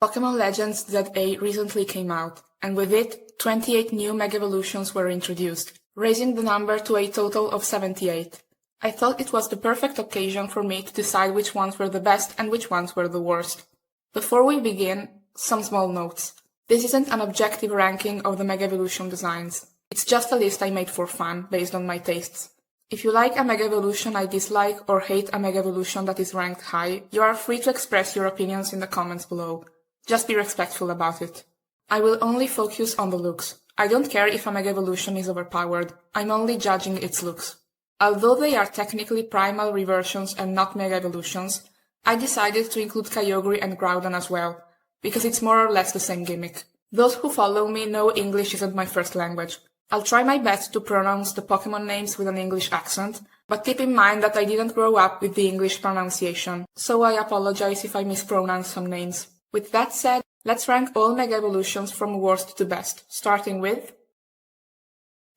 Pokémon Legends ZA recently came out, and with it, 28 new MEGAEVOLUTIONs were introduced, raising the number to a total of 78. I thought it was the perfect occasion for me to decide which ones were the best and which ones were the worst. Before we begin, some small notes. This isn't an objective ranking of the MEGAEVOLUTION designs. It's just a list I made for fun, based on my tastes. If you like a MEGAEVOLUTION I dislike or hate a MEGAEVOLUTION that is ranked high, you are free to express your opinions in the comments below. Just be respectful about it. I will only focus on the looks. I don't care if a MEGAEVOLUTION is overpowered, I'm only judging its looks. Although they are technically primal reversions and not MEGAEVOLUTIONs, I decided to include Kyogre and Groudon as well, because it's more or less the same gimmick. Those who follow me know English isn't my first language. I'll try my best to pronounce the Pokémon names with an English accent, but keep in mind that I didn't grow up with the English pronunciation, so I apologize if I mispronounce some names. With that said, let's rank all MEGAEVOLUTIONs from worst to best, starting with...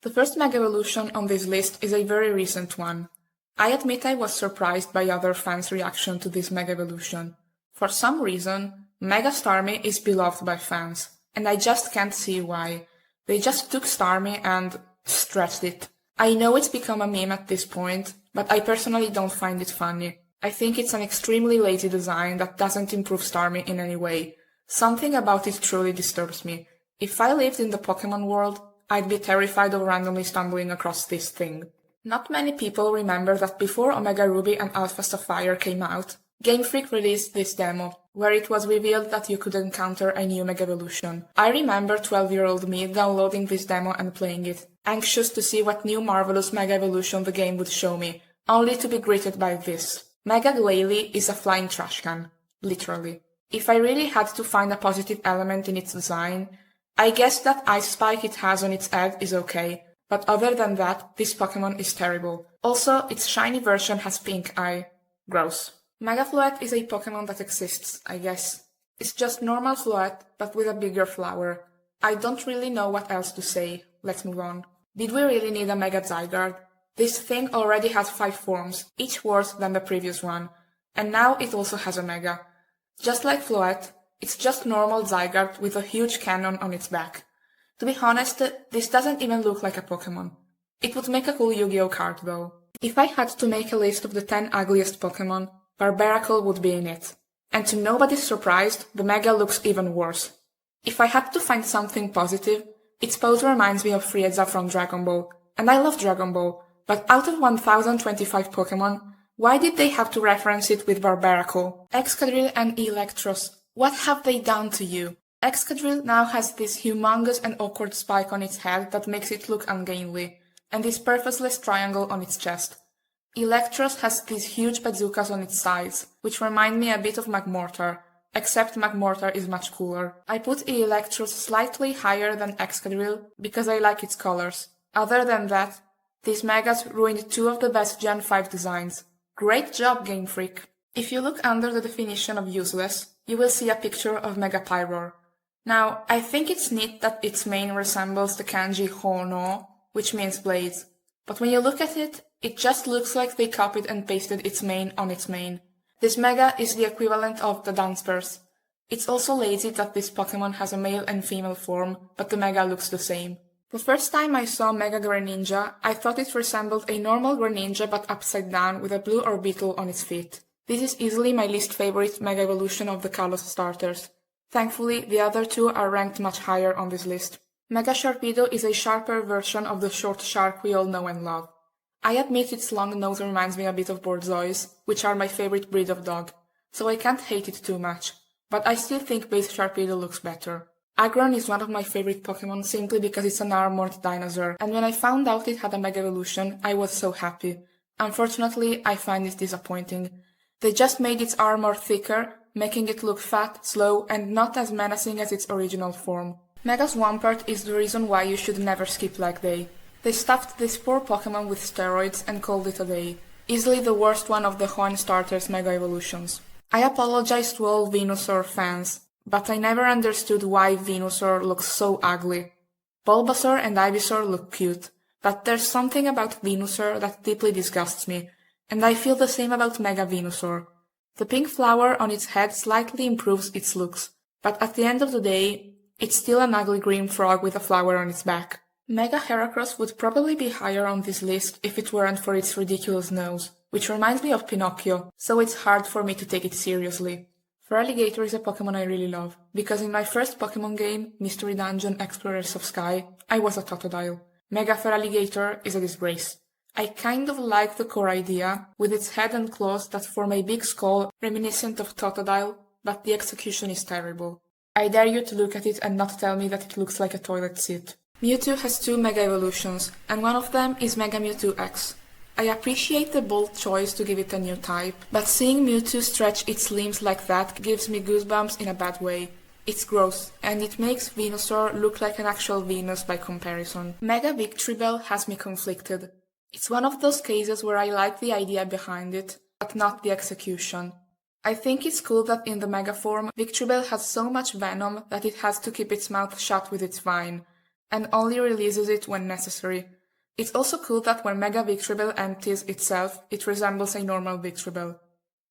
The first MEGAEVOLUTION on this list is a very recent one. I admit I was surprised by other fans' reaction to this MEGAEVOLUTION. For some reason, Mega Starmie is beloved by fans, and I just can't see why. They just took Starmie and stretched it. I know it's become a meme at this point, but I personally don't find it funny. I think it's an extremely lazy design that doesn't improve Starmie in any way. Something about it truly disturbs me. If I lived in the Pokémon world, I'd be terrified of randomly stumbling across this thing. Not many people remember that before Omega Ruby and Alpha Sapphire came out, Game Freak released this demo, where it was revealed that you could encounter a new MEGAEVOLUTION. I remember 12-year-old me downloading this demo and playing it, anxious to see what new marvelous MEGAEVOLUTION the game would show me, only to be greeted by this. Mega Glalie is a flying trash can, literally. If I really had to find a positive element in its design, I guess that ice spike it has on its head is okay, but other than that, this Pokémon is terrible. Also, its shiny version has pink eye. Gross. Mega Floette is a Pokémon that exists, I guess. It's just normal Floette, but with a bigger flower. I don't really know what else to say. Let's move on. Did we really need a Mega Zygarde? This thing already has 5 forms, each worse than the previous one, and now it also has a Mega. Just like Floette, it's just normal Zygarde with a huge cannon on its back. To be honest, this doesn't even look like a Pokémon. It would make a cool Yu-Gi-Oh card though. If I had to make a list of the 10 ugliest Pokémon, Barbaracle would be in it. And to nobody's surprise, the Mega looks even worse. If I had to find something positive, its pose reminds me of Frieza from Dragon Ball, and I love Dragon Ball, but out of 1025 Pokémon, why did they have to reference it with Barbaracle? Excadrill and Electros, what have they done to you? Excadrill now has this humongous and awkward spike on its head that makes it look ungainly, and this purposeless triangle on its chest. Electros has these huge bazookas on its sides, which remind me a bit of Magmortar, except Magmortar is much cooler. I put Electros slightly higher than Excadrill because I like its colors. Other than that, these Megas ruined 2 of the best Gen 5 designs. Great job, Game Freak! If you look under the definition of useless, you will see a picture of Mega Pyroar. Now, I think it's neat that its mane resembles the kanji Hono, which means blades. But when you look at it, it just looks like they copied and pasted its mane on its mane. This Mega is the equivalent of the Dunsparce. It's also lazy that this Pokémon has a male and female form, but the Mega looks the same. The first time I saw Mega Greninja, I thought it resembled a normal Greninja but upside down with a blue orbital on its feet. This is easily my least favorite MEGAEVOLUTION of the Kalos starters. Thankfully, the other 2 are ranked much higher on this list. Mega Sharpedo is a sharper version of the short shark we all know and love. I admit its long nose reminds me a bit of Borzoi, which are my favorite breed of dog, so I can't hate it too much, but I still think base Sharpedo looks better. Aggron is one of my favorite Pokémon simply because it's an armored dinosaur, and when I found out it had a MEGAEVOLUTION, I was so happy. Unfortunately, I find it disappointing. They just made its armor thicker, making it look fat, slow, and not as menacing as its original form. Mega Swampert is the reason why you should never skip leg day. They stuffed this poor Pokémon with steroids and called it a day. Easily the worst one of the Hoenn starters MEGAEVOLUTIONs. I apologize to all Venusaur fans, but I never understood why Venusaur looks so ugly. Bulbasaur and Ivysaur look cute, but there's something about Venusaur that deeply disgusts me, and I feel the same about Mega Venusaur. The pink flower on its head slightly improves its looks, but at the end of the day, it's still an ugly green frog with a flower on its back. Mega Heracross would probably be higher on this list if it weren't for its ridiculous nose, which reminds me of Pinocchio, so it's hard for me to take it seriously. Feraligatr is a Pokemon I really love, because in my first Pokemon game, Mystery Dungeon Explorers of Sky, I was a Totodile. Mega Feraligatr is a disgrace. I kind of like the core idea, with its head and claws that form a big skull reminiscent of Totodile, but the execution is terrible. I dare you to look at it and not tell me that it looks like a toilet seat. Mewtwo has 2 Mega Evolutions, and one of them is Mega Mewtwo X. I appreciate the bold choice to give it a new type, but seeing Mewtwo stretch its limbs like that gives me goosebumps in a bad way. It's gross, and it makes Venusaur look like an actual Venus by comparison. Mega Victreebel has me conflicted. It's one of those cases where I like the idea behind it, but not the execution. I think it's cool that in the Mega form, Victreebel has so much venom that it has to keep its mouth shut with its vine, and only releases it when necessary. It's also cool that when Mega Victreebel empties itself, it resembles a normal Victreebel.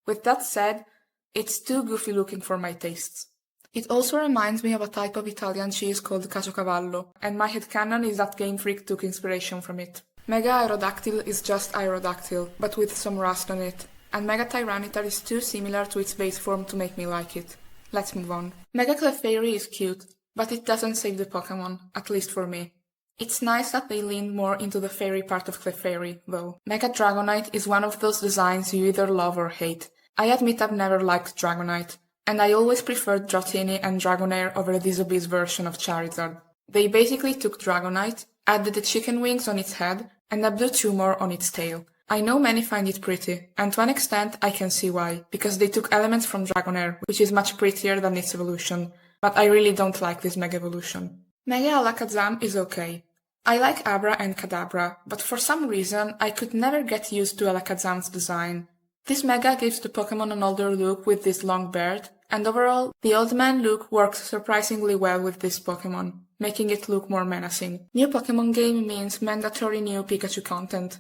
With that said, it's too goofy looking for my tastes. It also reminds me of a type of Italian cheese called caciocavallo, and my headcanon is that Game Freak took inspiration from it. Mega Aerodactyl is just Aerodactyl, but with some rust on it, and Mega Tyranitar is too similar to its base form to make me like it. Let's move on. Mega Clefairy is cute, but it doesn't save the Pokemon, at least for me. It's nice that they leaned more into the fairy part of Clefairy, though. Mega Dragonite is one of those designs you either love or hate. I admit I've never liked Dragonite, and I always preferred Dratini and Dragonair over this obese version of Charizard. They basically took Dragonite, added the chicken wings on its head, and a blue tumor on its tail. I know many find it pretty, and to an extent I can see why, because they took elements from Dragonair, which is much prettier than its evolution, but I really don't like this Mega Evolution. Mega Alakazam is okay. I like Abra and Kadabra, but for some reason I could never get used to Alakazam's design. This Mega gives the Pokemon an older look with this long beard, and overall, the old man look works surprisingly well with this Pokemon, making it look more menacing. New Pokemon game means mandatory new Pikachu content.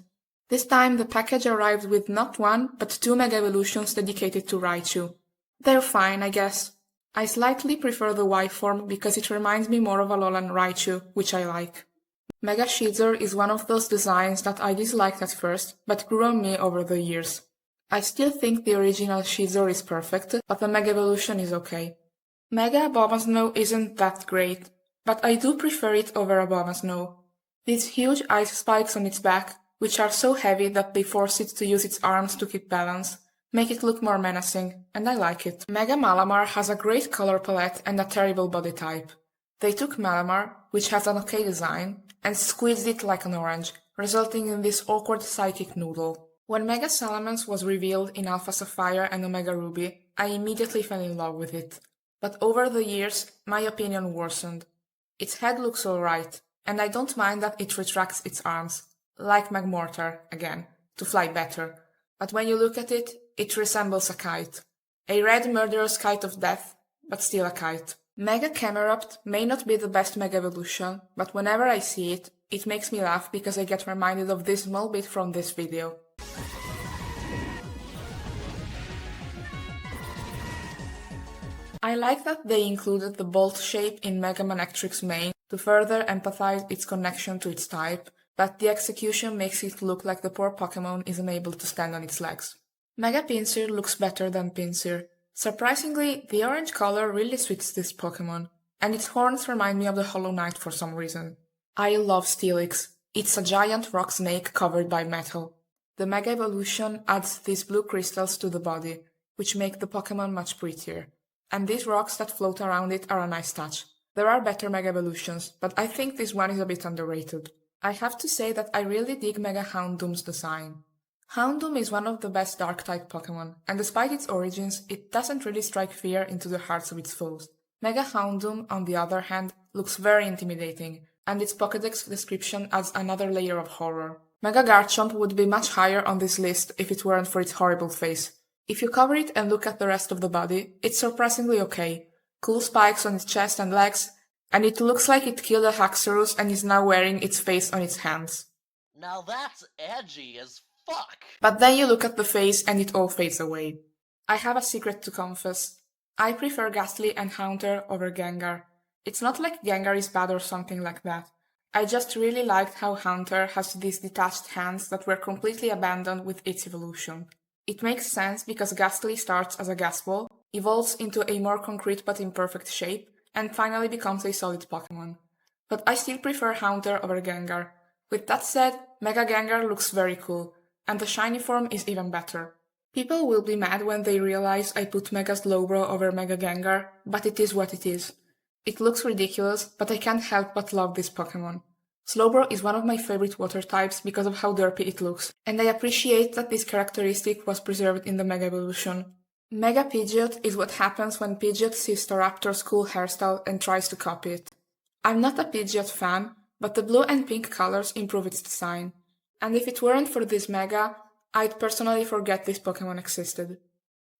This time the package arrived with not 1, but 2 Mega Evolutions dedicated to Raichu. They're fine, I guess. I slightly prefer the Y form because it reminds me more of Alolan Raichu, which I like. Mega Shizor is one of those designs that I disliked at first, but grew on me over the years. I still think the original Shizor is perfect, but the Mega Evolution is okay. Mega Abomasnow isn't that great, but I do prefer it over Abomasnow. These huge ice spikes on its back, which are so heavy that they force it to use its arms to keep balance, make it look more menacing, and I like it. Mega Malamar has a great color palette and a terrible body type. They took Malamar, which has an okay design, and squeezed it like an orange, resulting in this awkward psychic noodle. When Mega Salamence was revealed in Alpha Sapphire and Omega Ruby, I immediately fell in love with it. But over the years, my opinion worsened. Its head looks alright, and I don't mind that it retracts its arms, like Magmortar, again, to fly better. But when you look at it, it resembles a kite. A red murderous kite of death, but still a kite. Mega Camerupt may not be the best Mega Evolution, but whenever I see it, it makes me laugh because I get reminded of this small bit from this video. I like that they included the bolt shape in Mega Manectric's mane to further empathize its connection to its type, but the execution makes it look like the poor Pokemon isn't able to stand on its legs. Mega Pinsir looks better than Pinsir. Surprisingly, the orange color really suits this Pokemon, and its horns remind me of the Hollow Knight for some reason. I love Steelix. It's a giant rock snake covered by metal. The Mega Evolution adds these blue crystals to the body, which make the Pokemon much prettier. And these rocks that float around it are a nice touch. There are better Mega Evolutions, but I think this one is a bit underrated. I have to say that I really dig Mega Houndoom's design. Houndoom is one of the best Dark-type Pokemon, and despite its origins, it doesn't really strike fear into the hearts of its foes. Mega Houndoom, on the other hand, looks very intimidating, and its Pokédex description adds another layer of horror. Mega Garchomp would be much higher on this list if it weren't for its horrible face. If you cover it and look at the rest of the body, it's surprisingly okay. Cool spikes on its chest and legs, and it looks like it killed a Haxorus and is now wearing its face on its hands. Now that's edgy as fuck! But then you look at the face and it all fades away. I have a secret to confess. I prefer Ghastly and Haunter over Gengar. It's not like Gengar is bad or something like that. I just really liked how Haunter has these detached hands that were completely abandoned with its evolution. It makes sense because Ghastly starts as a gas ball, evolves into a more concrete but imperfect shape, and finally becomes a solid Pokémon. But I still prefer Haunter over Gengar. With that said, Mega Gengar looks very cool, and the shiny form is even better. People will be mad when they realize I put Mega Slowbro over Mega Gengar, but it is what it is. It looks ridiculous, but I can't help but love this Pokémon. Slowbro is one of my favorite water types because of how derpy it looks, and I appreciate that this characteristic was preserved in the Mega Evolution. Mega Pidgeot is what happens when Pidgeot sees Staraptor's cool hairstyle and tries to copy it. I'm not a Pidgeot fan, but the blue and pink colors improve its design, and if it weren't for this Mega, I'd personally forget this Pokémon existed.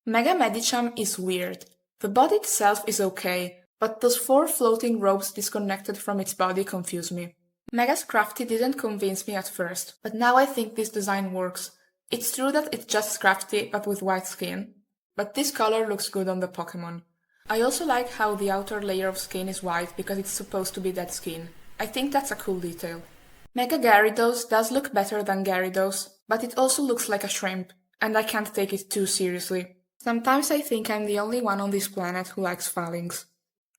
Mega Medicham is weird. The body itself is okay, but those 4 floating ropes disconnected from its body confuse me. Mega Scrafty didn't convince me at first, but now I think this design works. It's true that it's just Scrafty but with white skin, but this color looks good on the Pokémon. I also like how the outer layer of skin is white because it's supposed to be dead skin. I think that's a cool detail. Mega Gyarados does look better than Gyarados, but it also looks like a shrimp, and I can't take it too seriously. Sometimes I think I'm the only one on this planet who likes Phalanx.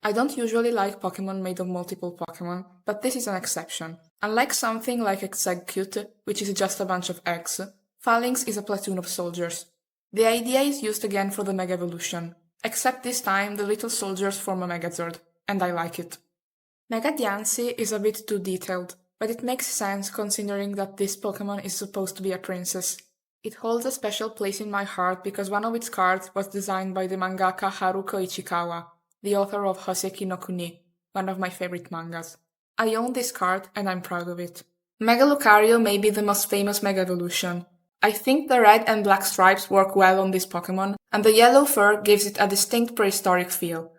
I don't usually like Pokémon made of multiple Pokémon, but this is an exception. Unlike something like Exeggcute, which is just a bunch of eggs, Phalanx is a platoon of soldiers. The idea is used again for the Mega Evolution, except this time the little soldiers form a Megazord, and I like it. Mega Diancie is a bit too detailed, but it makes sense considering that this Pokémon is supposed to be a princess. It holds a special place in my heart because one of its cards was designed by the mangaka Haruko Ichikawa, the author of Hoseki no Kuni, one of my favorite mangas. I own this card and I'm proud of it. Mega Lucario may be the most famous Mega Evolution. I think the red and black stripes work well on this Pokémon, and the yellow fur gives it a distinct prehistoric feel.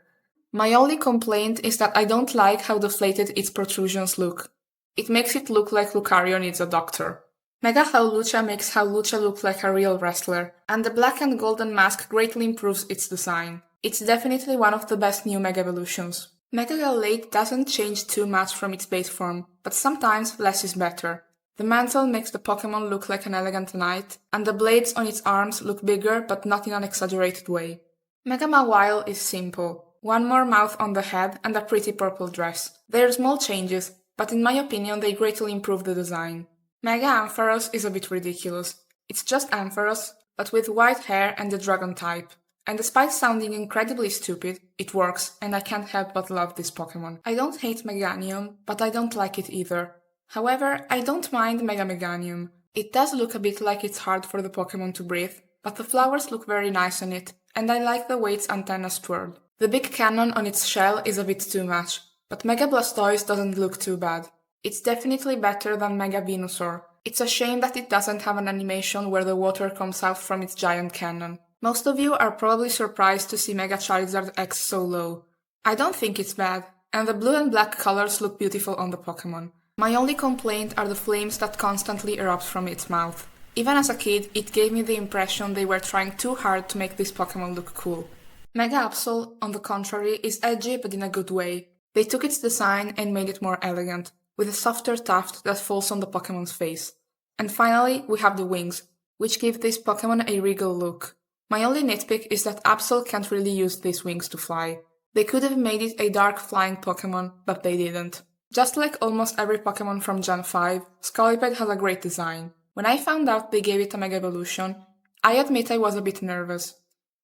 My only complaint is that I don't like how deflated its protrusions look. It makes it look like Lucario needs a doctor. Mega Howlucha makes Howlucha look like a real wrestler, and the black and golden mask greatly improves its design. It's definitely one of the best new Mega Evolutions. Mega Gallade doesn't change too much from its base form, but sometimes less is better. The mantle makes the Pokémon look like an elegant knight, and the blades on its arms look bigger but not in an exaggerated way. Mega Mawile is simple. One more mouth on the head and a pretty purple dress. They're small changes, but in my opinion they greatly improve the design. Mega Ampharos is a bit ridiculous. It's just Ampharos, but with white hair and the dragon type. And despite sounding incredibly stupid, it works, and I can't help but love this Pokémon. I don't hate Meganium, but I don't like it either. However, I don't mind Mega Meganium. It does look a bit like it's hard for the Pokémon to breathe, but the flowers look very nice on it, and I like the way its antennas twirl. The big cannon on its shell is a bit too much, but Mega Blastoise doesn't look too bad. It's definitely better than Mega Venusaur. It's a shame that it doesn't have an animation where the water comes out from its giant cannon. Most of you are probably surprised to see Mega Charizard X so low. I don't think it's bad, and the blue and black colors look beautiful on the Pokémon. My only complaint are the flames that constantly erupt from its mouth. Even as a kid, it gave me the impression they were trying too hard to make this Pokémon look cool. Mega Absol, on the contrary, is edgy but in a good way. They took its design and made it more elegant, with a softer tuft that falls on the Pokémon's face. And finally, we have the wings, which give this Pokémon a regal look. My only nitpick is that Absol can't really use these wings to fly. They could have made it a dark flying Pokémon, but they didn't. Just like almost every Pokémon from Gen 5, Scolipede has a great design. When I found out they gave it a Mega Evolution, I admit I was a bit nervous.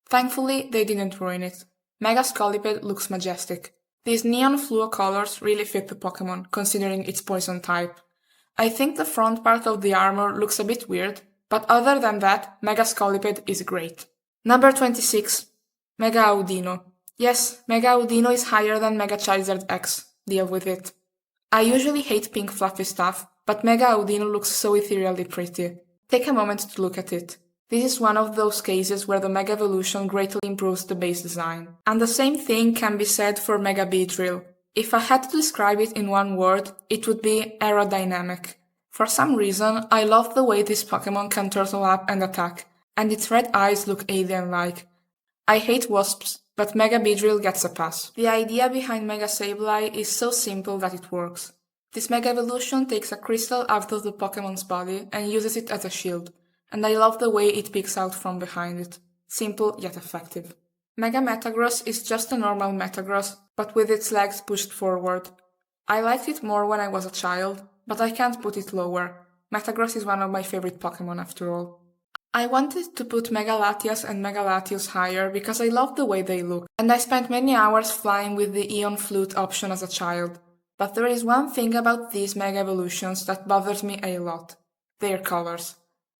Thankfully, they didn't ruin it. Mega Scolipede looks majestic. These neon fluo colors really fit the Pokémon, considering its poison type. I think the front part of the armor looks a bit weird, but other than that, Mega Scolipede is great. Number 26. Mega Audino. Yes, Mega Audino is higher than Mega Charizard X. Deal with it. I usually hate pink fluffy stuff, but Mega Audino looks so ethereally pretty. Take a moment to look at it. This is one of those cases where the Mega Evolution greatly improves the base design. And the same thing can be said for Mega Beedrill. If I had to describe it in one word, it would be aerodynamic. For some reason, I love the way this Pokémon can turtle up and attack, and its red eyes look alien-like. I hate wasps, but Mega Beedrill gets a pass. The idea behind Mega Sableye is so simple that it works. This Mega Evolution takes a crystal out of the Pokemon's body and uses it as a shield, and I love the way it peeks out from behind it. Simple yet effective. Mega Metagross is just a normal Metagross, but with its legs pushed forward. I liked it more when I was a child, but I can't put it lower. Metagross is one of my favorite Pokémon after all. I wanted to put Mega Latias and Mega Latios higher because I love the way they look, and I spent many hours flying with the Eon Flute option as a child. But there is one thing about these Mega Evolutions that bothers me a lot. Their colors.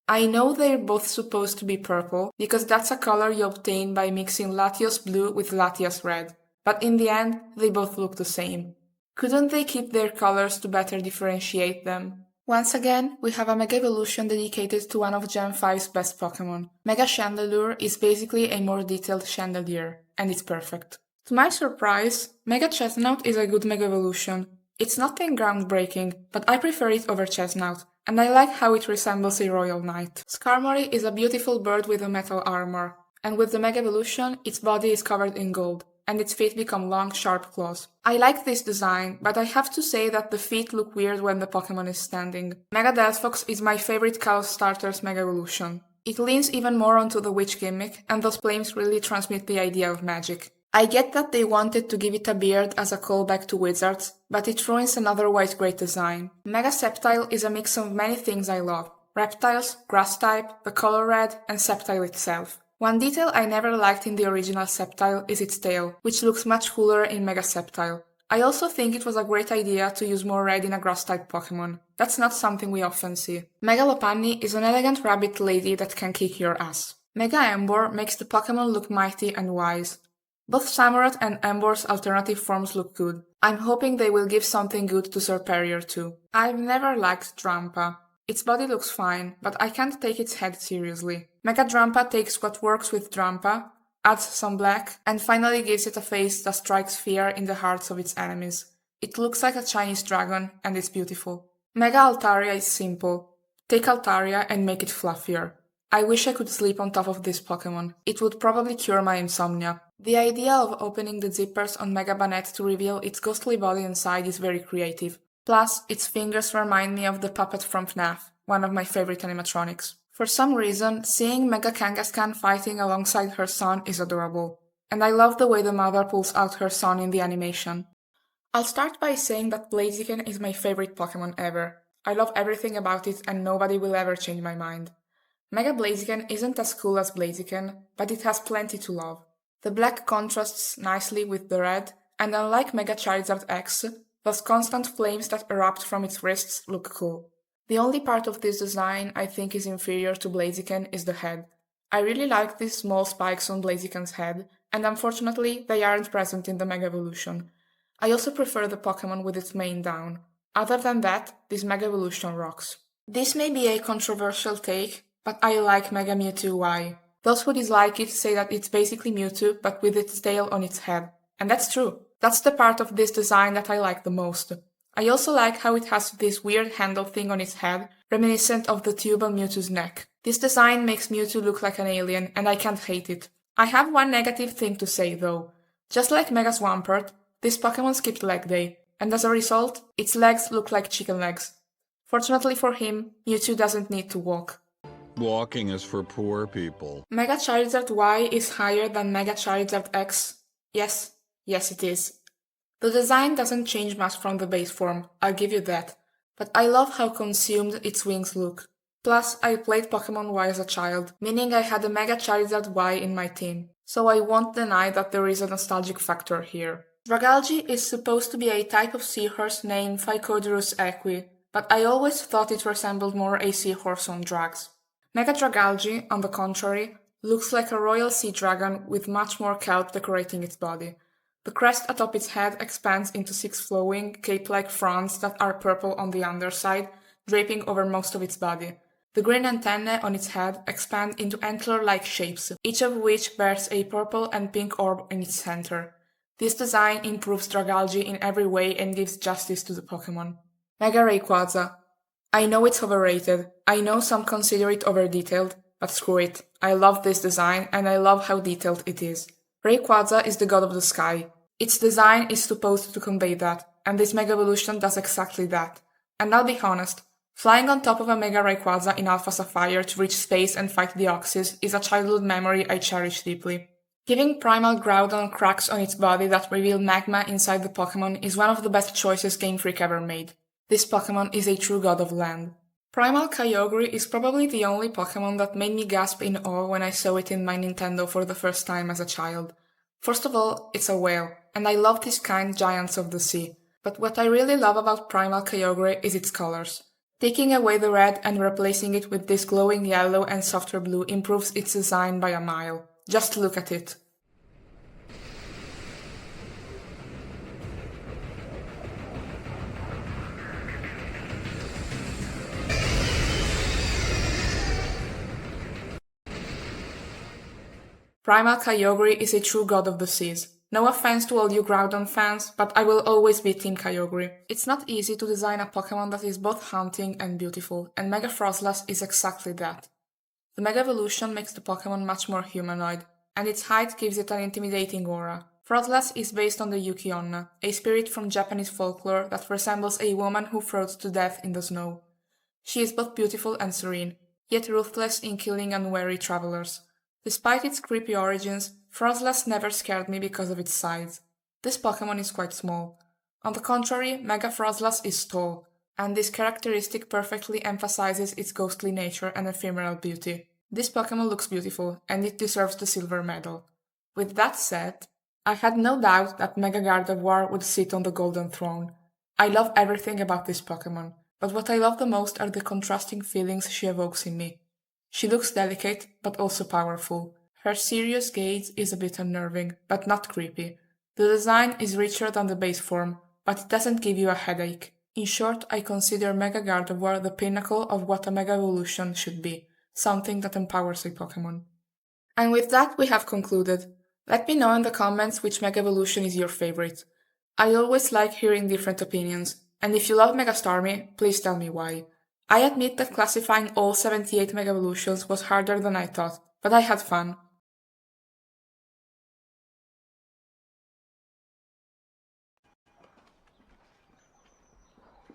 I know they're both supposed to be purple, because that's a color you obtain by mixing Latios blue with Latias red, but in the end, they both look the same. Couldn't they keep their colors to better differentiate them? Once again, we have a Mega Evolution dedicated to one of Gen 5's best Pokémon. Mega Chandelure is basically a more detailed Chandelier, and it's perfect. To my surprise, Mega Chestnut is a good Mega Evolution. It's nothing groundbreaking, but I prefer it over Chestnut, and I like how it resembles a royal knight. Skarmory is a beautiful bird with a metal armor, and with the Mega Evolution, its body is covered in gold, and its feet become long, sharp claws. I like this design, but I have to say that the feet look weird when the Pokémon is standing. Mega Delphox is my favorite Kalos starter's Mega Evolution. It leans even more onto the witch gimmick, and those flames really transmit the idea of magic. I get that they wanted to give it a beard as a callback to wizards, but it ruins an otherwise great design. Mega Sceptile is a mix of many things I love. Reptiles, grass type, the color red, and Sceptile itself. One detail I never liked in the original Sceptile is its tail, which looks much cooler in Mega Sceptile. I also think it was a great idea to use more red in a grass-type Pokémon. That's not something we often see. Mega Lopunny is an elegant rabbit lady that can kick your ass. Mega Emboar makes the Pokémon look mighty and wise. Both Samurott and Emboar's alternative forms look good. I'm hoping they will give something good to Serperior too. I've never liked Drampa. Its body looks fine, but I can't take its head seriously. Mega Drampa takes what works with Drampa, adds some black, and finally gives it a face that strikes fear in the hearts of its enemies. It looks like a Chinese dragon, and it's beautiful. Mega Altaria is simple. Take Altaria and make it fluffier. I wish I could sleep on top of this Pokémon. It would probably cure my insomnia. The idea of opening the zippers on Mega Banette to reveal its ghostly body inside is very creative. Plus, its fingers remind me of the puppet from FNAF, one of my favorite animatronics. For some reason, seeing Mega Kangaskhan fighting alongside her son is adorable, and I love the way the mother pulls out her son in the animation. I'll start by saying that Blaziken is my favorite Pokémon ever. I love everything about it and nobody will ever change my mind. Mega Blaziken isn't as cool as Blaziken, but it has plenty to love. The black contrasts nicely with the red, and unlike Mega Charizard X, those constant flames that erupt from its wrists look cool. The only part of this design I think is inferior to Blaziken is the head. I really like these small spikes on Blaziken's head, and unfortunately they aren't present in the Mega Evolution. I also prefer the Pokémon with its mane down. Other than that, this Mega Evolution rocks. This may be a controversial take, but I like Mega Mewtwo Y. Those who dislike it say that it's basically Mewtwo, but with its tail on its head. And that's true. That's the part of this design that I like the most. I also like how it has this weird handle thing on its head, reminiscent of the tube on Mewtwo's neck. This design makes Mewtwo look like an alien, and I can't hate it. I have one negative thing to say though. Just like Mega Swampert, this Pokémon skipped leg day, and as a result, its legs look like chicken legs. Fortunately for him, Mewtwo doesn't need to walk. Walking is for poor people. Mega Charizard Y is higher than Mega Charizard X. Yes it is. The design doesn't change much from the base form, I'll give you that, but I love how consumed its wings look. Plus, I played Pokémon Y as a child, meaning I had a Mega Charizard Y in my team, so I won't deny that there is a nostalgic factor here. Dragalge is supposed to be a type of seahorse named Phycodurus equi, but I always thought it resembled more a seahorse on drugs. Mega Dragalge, on the contrary, looks like a royal sea dragon with much more kelp decorating its body. The crest atop its head expands into 6 flowing, cape-like fronds that are purple on the underside, draping over most of its body. The green antennae on its head expand into antler-like shapes, each of which bears a purple and pink orb in its center. This design improves Dragalge in every way and gives justice to the Pokémon. Mega Rayquaza. I know it's overrated, I know some consider it over-detailed, but screw it. I love this design and I love how detailed it is. Rayquaza is the god of the sky. Its design is supposed to convey that, and this Mega Evolution does exactly that. And I'll be honest, flying on top of a Mega Rayquaza in Alpha Sapphire to reach space and fight the Oxys is a childhood memory I cherish deeply. Giving Primal Groudon cracks on its body that reveal magma inside the Pokémon is one of the best choices Game Freak ever made. This Pokémon is a true god of land. Primal Kyogre is probably the only Pokémon that made me gasp in awe when I saw it in my Nintendo for the first time as a child. First of all, it's a whale, and I love these kind giants of the sea. But what I really love about Primal Kyogre is its colors. Taking away the red and replacing it with this glowing yellow and softer blue improves its design by a mile. Just look at it. Primal Kyogre is a true god of the seas. No offense to all you Groudon fans, but I will always be Team Kyogre. It's not easy to design a Pokémon that is both haunting and beautiful, and Mega Frostlass is exactly that. The Mega Evolution makes the Pokémon much more humanoid, and its height gives it an intimidating aura. Frostlass is based on the Yuki Onna, a spirit from Japanese folklore that resembles a woman who froze to death in the snow. She is both beautiful and serene, yet ruthless in killing unwary travelers. Despite its creepy origins, Frostlass never scared me because of its size. This Pokémon is quite small. On the contrary, Mega Frostlass is tall, and this characteristic perfectly emphasizes its ghostly nature and ephemeral beauty. This Pokémon looks beautiful, and it deserves the silver medal. With that said, I had no doubt that Mega Gardevoir would sit on the golden throne. I love everything about this Pokémon, but what I love the most are the contrasting feelings she evokes in me. She looks delicate, but also powerful. Her serious gaze is a bit unnerving, but not creepy. The design is richer than the base form, but it doesn't give you a headache. In short, I consider Mega Gardevoir the pinnacle of what a Mega Evolution should be, something that empowers a Pokémon. And with that, we have concluded. Let me know in the comments which Mega Evolution is your favorite. I always like hearing different opinions, and if you love Mega Starmie, please tell me why. I admit that classifying all 78 Mega Evolutions was harder than I thought, but I had fun.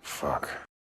Fuck.